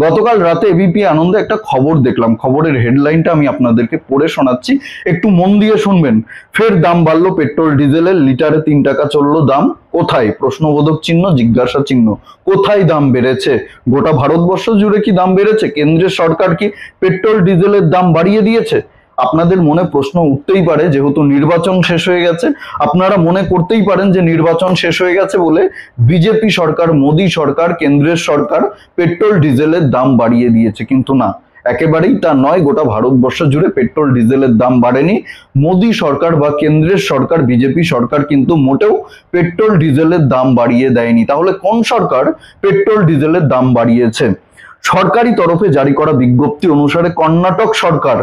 গতকাল রাতে এবিপি আনন্দে একটা খবর দেখলাম, খবরের হেডলাইনটা আমি আপনাদেরকে পড়ে শোনাচ্ছি, একটু মন দিয়ে শুনবেন। ফের দাম বাড়লো পেট্রোল ডিজেলের, লিটারে 3 টাকা চললো দাম। কোথায়? প্রশ্নবোধক চিহ্ন, জিজ্ঞাসা চিহ্ন। কোথায় দাম বেড়েছে? গোটা ভারতবর্ষ জুড়ে কি দাম বেড়েছে? কেন্দ্রের সরকার কি পেট্রোল ডিজেলের দাম বাড়িয়ে দিয়েছে? আপনাদের মনে প্রশ্ন উঠতেই পারে, যেহেতু নির্বাচন শেষ হয়ে গেছে, আপনারা মনে করতেই পারেন যে নির্বাচন শেষ হয়ে গেছে বলে বিজেপি সরকার, মোদী সরকার, কেন্দ্রের সরকার পেট্রোল ডিজেলের দাম বাড়িয়ে দিয়েছে। কিন্তু না, একেবারেই তা নয়। গোটা ভারতবর্ষ জুড়ে পেট্রোল ডিজেলের দাম বাড়েনি। মোদী সরকার বা কেন্দ্রের সরকার, বিজেপি সরকার কিন্তু মোটেও পেট্রোল ডিজেলের দাম বাড়িয়ে দেয়নি। তাহলে কোন সরকার পেট্রোল ডিজেলের দাম বাড়িয়েছে? সরকারি তরফে জারি করা বিজ্ঞপ্তি অনুসারে কর্ণাটক সরকার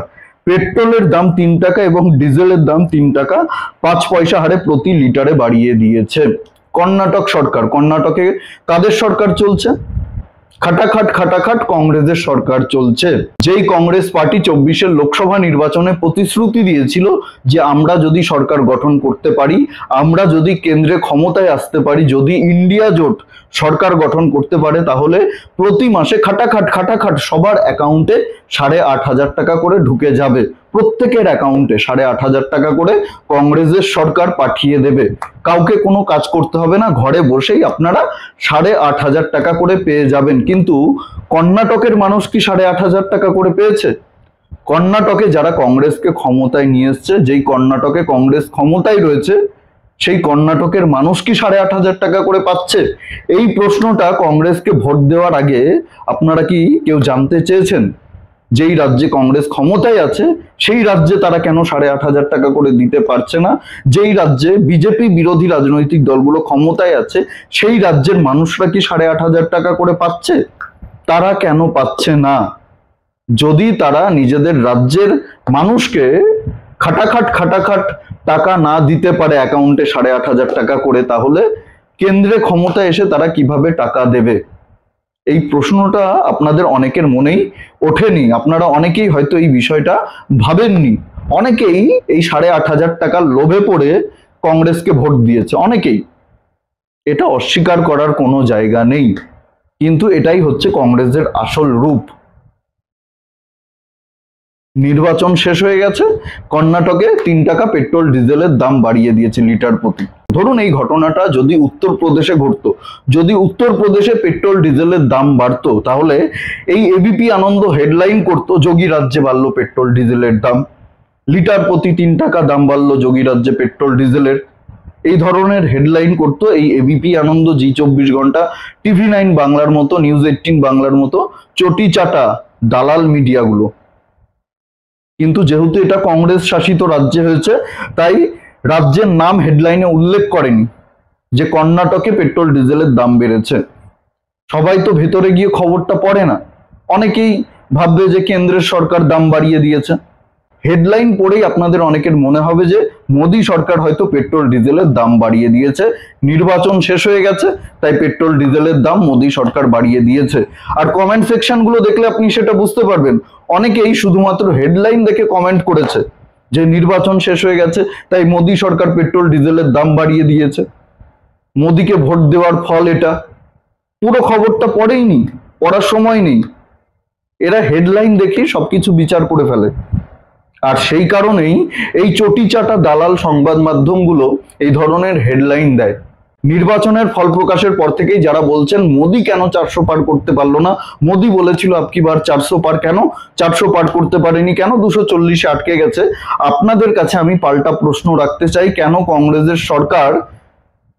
পেট্রোলের দাম 3 টাকা এবং ডিজেলের দাম 3 টাকা 5 পয়সা হারে প্রতি লিটারে বাড়িয়ে দিয়েছে। কর্ণাটক সরকার। কর্ণাটকে কাদের সরকার চলছে? খাটাখাট কংগ্রেসের সরকার চলছে। যেই কংগ্রেস পার্টি 24-এর লোকসভা নির্বাচনে প্রতিশ্রুতি দিয়েছিল যে আমরা যদি সরকার গঠন করতে পারি, আমরা যদি কেন্দ্রে ক্ষমতায় আসতে পারি, যদি ইন্ডিয়া জোট সরকার গঠন করতে পারে, তাহলে প্রতি মাসে খাটাখাট সবার অ্যাকাউন্টে 8,500 টাকা করে ঢুকে যাবে। প্রত্যেকের অ্যাকাউন্টে 8,500 টাকা করে কংগ্রেসের সরকার পাঠিয়ে দেবে। কাউকে কোনো কাজ করতে হবে না, ঘরে বসেই আপনারা 8,500 টাকা করে পেয়ে যাবেন। কিন্তু কর্ণাটকের মানুষ কি 8,500 টাকা করে পেয়েছে? কর্ণাটকে যারা কংগ্রেসকে ক্ষমতায় নিয়ে এসছে, যেই কর্ণাটকে কংগ্রেস ক্ষমতায় রয়েছে, সেই কর্ণাটকের মানুষ কি 8,500 টাকা করে পাচ্ছে? এই প্রশ্নটা কংগ্রেসকে ভোট দেওয়ার আগে আপনারা কি কেউ জানতে চেয়েছেন? যেই রাজ্যে কংগ্রেস ক্ষমতায় আছে সেই রাজ্যে তারা কেন 8,500 টাকা করে দিতে পারছে না? যেই রাজ্যে বিজেপি বিরোধী রাজনৈতিক দলগুলো ক্ষমতায় আছে সেই রাজ্যের মানুষরা কি 8,500 টাকা করে পাচ্ছে? তারা কেন পাচ্ছে না? যদি তারা নিজেদের রাজ্যের মানুষকে খাটাখাট টাকা না দিতে পারে অ্যাকাউন্টে 8,500 টাকা করে, তাহলে কেন্দ্রে ক্ষমতায় এসে তারা কিভাবে টাকা দেবে? এই প্রশ্নটা আপনাদের অনেকের মনেই ওঠেনি। আপনারা অনেকেই হয়তো এই বিষয়টা ভাবেননি। অনেকেই এই 8,500 টাকার লোভে পড়ে কংগ্রেসকে ভোট দিয়েছে, অনেকেই। এটা অস্বীকার করার কোনো জায়গা নেই, কিন্তু এটাই হচ্ছে কংগ্রেসের আসল রূপ। নির্বাচন শেষ হয়ে গেছে, কর্ণাটকে 3 টাকা পেট্রোল ডিজেলের দাম বাড়িয়ে দিয়েছে লিটার প্রতি। ধরুন এই ঘটনাটা যদি উত্তরপ্রদেশে ঘটতো, যদি উত্তরপ্রদেশে পেট্রোল ডিজেলের দাম বাড়তো, তাহলে এই এবিপি আনন্দ হেডলাইন করতো, যোগী রাজ্যে বাড়লো পেট্রোল ডিজেলের দাম, লিটার প্রতি 3 টাকা দাম বাড়লো যোগী রাজ্যে পেট্রোল ডিজেলের। এই ধরনের হেডলাইন করতো এই এবিপি আনন্দ, জি24 ঘন্টা, TV9 বাংলার মতো, নিউজ 18 বাংলার মতো চটি চাটা দালাল মিডিয়াগুলো। কিন্তু যেহেতু এটা কংগ্রেস শাসিত রাজ্যে হয়েছে, তাই রাজ্যের নাম হেডলাইনে উল্লেখ করেনি যে কর্ণাটকে পেট্রোল ডিজেলের দাম বেড়েছে। সবাই তো ভেতরে গিয়ে খবরটা পড়ে না, অনেকেই ভাববে যে কেন্দ্রের সরকার দাম বাড়িয়ে দিয়েছে। হেডলাইন পড়েই আপনাদের অনেকের মনে হবে যে মোদী সরকার হয়তো পেট্রোল ডিজেলের দাম বাড়িয়ে দিয়েছে, নির্বাচন শেষ হয়ে গেছে তাই পেট্রোল ডিজেলের দাম মোদী সরকার বাড়িয়ে দিয়েছে। আর কমেন্ট সেকশন গুলো দেখলে আপনি সেটা বুঝতে পারবেন, অনেকেই শুধুমাত্র হেডলাইন দেখে কমেন্ট করেছে যে নির্বাচন শেষ হয়ে গেছে তাই মোদী সরকার পেট্রোল ডিজেলের দাম বাড়িয়ে দিয়েছে, মোদীকে ভোট দেওয়ার ফল এটা। পুরো খবরটা পড়েইনি, পড়ার সময় নেই, এরা হেডলাইন দেখেই সবকিছু বিচার করে ফেলে। আর সেই কারণেই এই চটি চাটা দালাল সংবাদ মাধ্যমগুলো এই ধরনের হেডলাইন দেয়। নির্বাচনের ফল প্রকাশের পর থেকেই যারা বলছেন মোদী কেন 400 পার করতে পারলো না, মোদী বলেছিল আপকি বার 400 পার, কেন 400 পার করতে পারেনি, কেন 240-এ আটকে গেছে, আপনাদের কাছে আমি পাল্টা প্রশ্ন রাখতে চাই, কেন কংগ্রেসের সরকার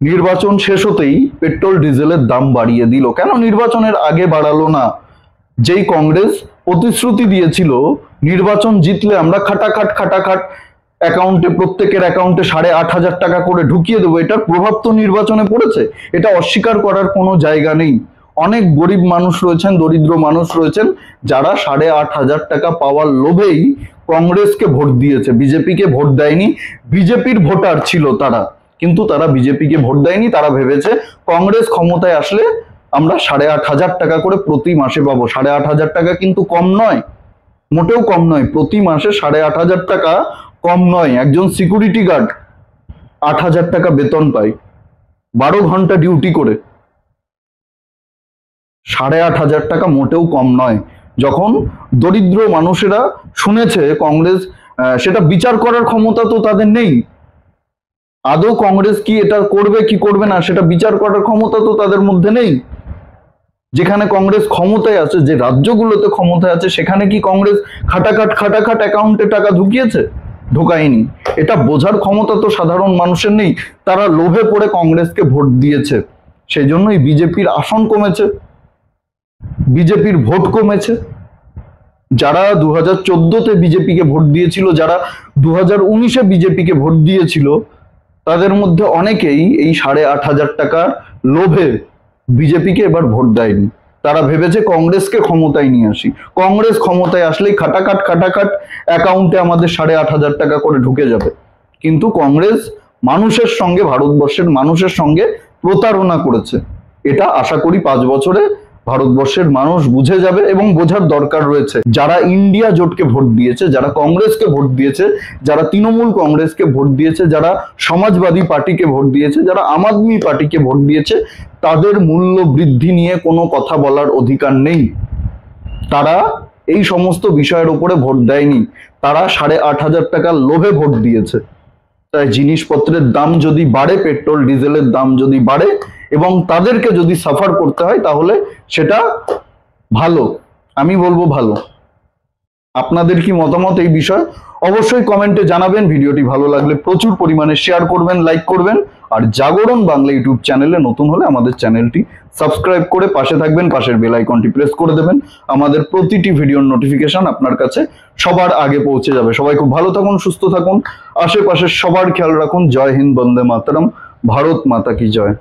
নির্বাচন শেষ হতেই পেট্রোল ডিজেলের দাম বাড়িয়ে দিল? কেন নির্বাচনের আগে বাড়ালো না? যেই কংগ্রেস প্রতিশ্রুতি দিয়েছিল নির্বাচন জিতলে আমরা খাটাখাট অ্যাকাউন্টে, প্রত্যেকের অ্যাকাউন্টে 8,500 টাকা করে ঢুকিয়ে দেবো, এটার প্রভাব তো নির্বাচনে পড়েছে, এটা অস্বীকার করার কোনো জায়গা নেই। অনেক গরিব মানুষ রয়েছেন, দরিদ্র মানুষ রয়েছেন, যারা 8,500 টাকা পাওয়ার লোভেই কংগ্রেসকে ভোট দিয়েছে, বিজেপিকে ভোট দেয়নি। বিজেপির ভোটার ছিল তারা, কিন্তু তারা বিজেপিকে ভোট দেয়নি। তারা ভেবেছে কংগ্রেস ক্ষমতায় আসলে আমরা 8,500 টাকা করে প্রতি মাসে পাবো। 8,500 টাকা কিন্তু কম নয়, মোটেও কম নয়। প্রতি মাসে 8,500 টাকা কম নয়। একজন সিকিউরিটি গার্ড 8,000 টাকা বেতন পায়, 12 ঘন্টা ডিউটি করে। 8,500 টাকা মোটেও কম নয়। যখন দরিদ্র মানুষেরা শুনেছে কংগ্রেস, সেটা বিচার করার ক্ষমতা তো তাদের নেই। আদৌ কংগ্রেস কি এটা করবে কি করবে না সেটা বিচার করার ক্ষমতা তো তাদের মধ্যে নেই। যেখানে কংগ্রেস ক্ষমতায় আছে, যে রাজ্যগুলোতে ক্ষমতায় আছে, সেখানে কি কংগ্রেস খাটাখাট অ্যাকাউন্টে টাকা ঢুকিয়েছে? ঢোকায়নি। এটা বোঝার ক্ষমতা তো সাধারণ মানুষের নেই। তারা লোভে পড়ে কংগ্রেসকে ভোট দিয়েছে। সেই জন্যই বিজেপির আসন কমেছে, বিজেপির ভোট কমেছে। যারা 2014-তে বিজেপিকে ভোট দিয়েছিল, যারা 2019-এ বিজেপিকে ভোট দিয়েছিল, তাদের মধ্যে অনেকেই এই 8,500 টাকার লোভে বিজেপিকে এবার ভোট দেয়নি। তারা ভেবেছে কংগ্রেসকে ক্ষমতায় নিয়ে আসি, কংগ্রেস ক্ষমতায় আসলেই খাটাখাট অ্যাকাউন্টে আমাদের 8,500 টাকা করে ঢুকে যাবে। কিন্তু কংগ্রেস মানুষের সঙ্গে, ভারতবর্ষের মানুষের সঙ্গে প্রতারণা করেছে। এটা আশা করি 5 বছরে ভারতবর্ষের মানুষ বুঝে যাবে, এবং বোঝার দরকার রয়েছে। যারা ইন্ডিয়া জোটকে ভোট দিয়েছে, যারা কংগ্রেসকে ভোট দিয়েছে, যারা তৃণমূল কংগ্রেসকে ভোট দিয়েছে, যারা সমাজবাদী পার্টিকে ভোট দিয়েছে, যারা আম আদমি পার্টিকে ভোট দিয়েছে, তাদের মূল্য বৃদ্ধি নিয়ে কোনো কথা বলার অধিকার নেই। তারা এই সমস্ত বিষয়ের উপরে ভোট দেয়নি, তারা 8,500 টাকার লোভে ভোট দিয়েছে। তাই জিনিসপত্রের দাম যদি বাড়ে, পেট্রোল ডিজেলের দাম যদি বাড়ে এবং তাদেরকে যদি সাফার করতে হয়, তাহলে সেটা ভালো, আমি বলবো ভালো। আপনাদের কি মতামত এই বিষয়ে অবশ্যই কমেন্টে জানাবেন। ভিডিওটি ভালো লাগলে প্রচুর পরিমাণে শেয়ার করবেন, লাইক করবেন। আর জাগরণ বাংলা ইউটিউব চ্যানেলে নতুন হলে আমাদের চ্যানেলটি সাবস্ক্রাইব করে পাশে থাকবেন, পাশের বেল আইকনটি প্রেস করে দেবেন। আমাদের প্রতিটি ভিডিওর নোটিফিকেশন আপনার কাছে সবার আগে পৌঁছে যাবে। সবাই খুব ভালো থাকুন, সুস্থ থাকুন, আশেপাশের সবার খেয়াল রাখুন। জয় হিন্দ, বন্দে মাতরম, ভারত মাতা কি জয়।